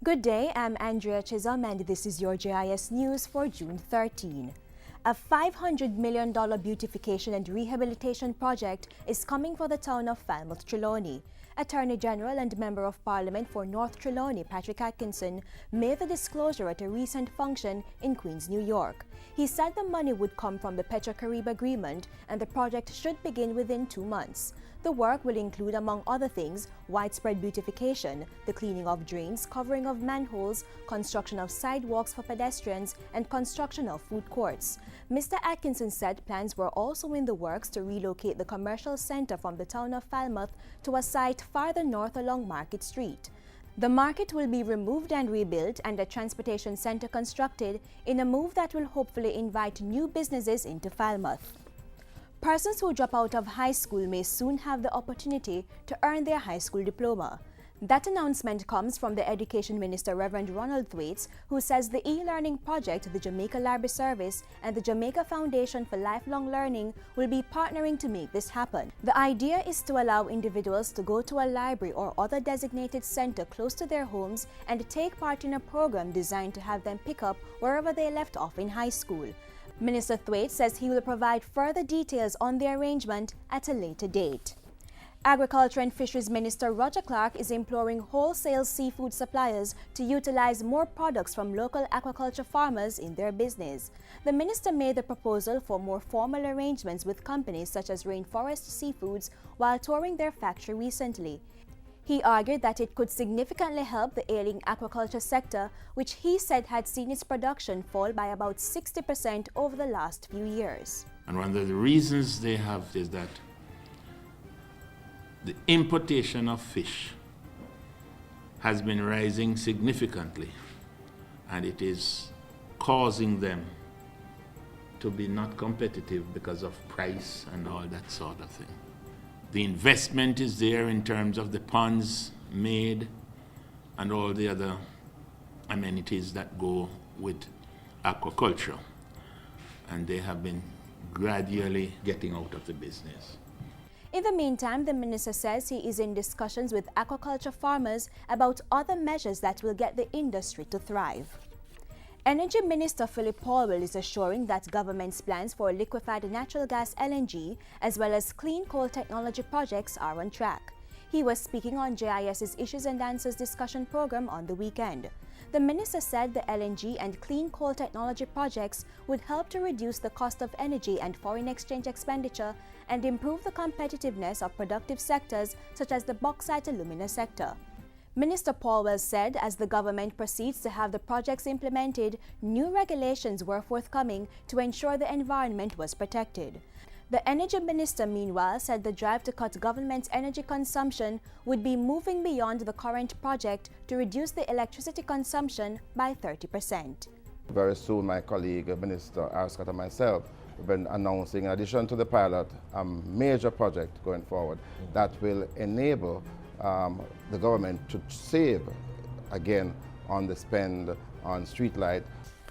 Good day, I'm Andrea Chisholm and this is your JIS News for June 13. A $500 million beautification and rehabilitation project is coming for the town of Falmouth, Trelawney. Attorney General and Member of Parliament for North Trelawney, Patrick Atkinson, made the disclosure at a recent function in Queens, New York. He said the money would come from the Petro-Carib Agreement and the project should begin within 2 months. The work will include, among other things, widespread beautification, the cleaning of drains, covering of manholes, construction of sidewalks for pedestrians, and construction of food courts. Mr. Atkinson said plans were also in the works to relocate the commercial center from the town of Falmouth to a site farther north along Market Street. The market will be removed and rebuilt and a transportation center constructed in a move that will hopefully invite new businesses into Falmouth. Persons who drop out of high school may soon have the opportunity to earn their high school diploma. That announcement comes from the Education Minister, Reverend Ronald Thwaites, who says the e-learning project, the Jamaica Library Service, and the Jamaica Foundation for Lifelong Learning will be partnering to make this happen. The idea is to allow individuals to go to a library or other designated center close to their homes and take part in a program designed to have them pick up wherever they left off in high school. Minister Thwaites says he will provide further details on the arrangement at a later date. Agriculture and Fisheries Minister Roger Clark is imploring wholesale seafood suppliers to utilize more products from local aquaculture farmers in their business. The minister made the proposal for more formal arrangements with companies such as Rainforest Seafoods while touring their factory recently. He argued that it could significantly help the ailing aquaculture sector, which he said had seen its production fall by about 60% over the last few years. And one of the reasons they have is that the importation of fish has been rising significantly, and it is causing them to be not competitive because of price and all that sort of thing. The investment is there in terms of the ponds made and all the other amenities that go with aquaculture, and they have been gradually getting out of the business. In the meantime, the minister says he is in discussions with aquaculture farmers about other measures that will get the industry to thrive. Energy Minister Philip Paulwell is assuring that government's plans for liquefied natural gas LNG as well as clean coal technology projects are on track. He was speaking on JIS's Issues and Answers discussion program on the weekend. The minister said the LNG and clean coal technology projects would help to reduce the cost of energy and foreign exchange expenditure and improve the competitiveness of productive sectors such as the bauxite alumina sector. Minister Paulwell said as the government proceeds to have the projects implemented, new regulations were forthcoming to ensure the environment was protected. The Energy Minister, meanwhile, said the drive to cut government's energy consumption would be moving beyond the current project to reduce the electricity consumption by 30%. Very soon, my colleague, Minister Arscott, and myself have been announcing, in addition to the pilot, a major project going forward that will enable the government to save again on the spend on streetlight.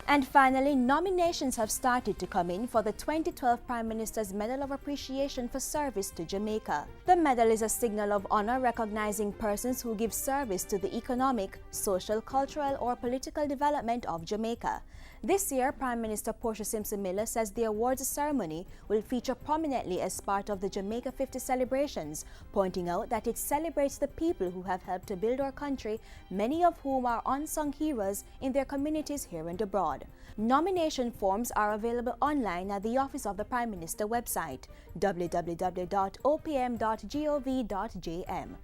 And finally, nominations have started to come in for the 2012 Prime Minister's Medal of Appreciation for Service to Jamaica. The medal is a signal of honor recognizing persons who give service to the economic, social, cultural, or political development of Jamaica. This year, Prime Minister Portia Simpson Miller says the awards ceremony will feature prominently as part of the Jamaica 50 celebrations, pointing out that it celebrates the people who have helped to build our country, many of whom are unsung heroes in their communities here and abroad. Nomination forms are available online at the Office of the Prime Minister website, www.opm.gov.jm.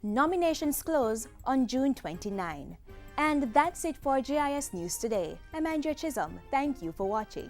Nominations close on June 29. And that's it for JIS News today. I'm Andrea Chisholm. Thank you for watching.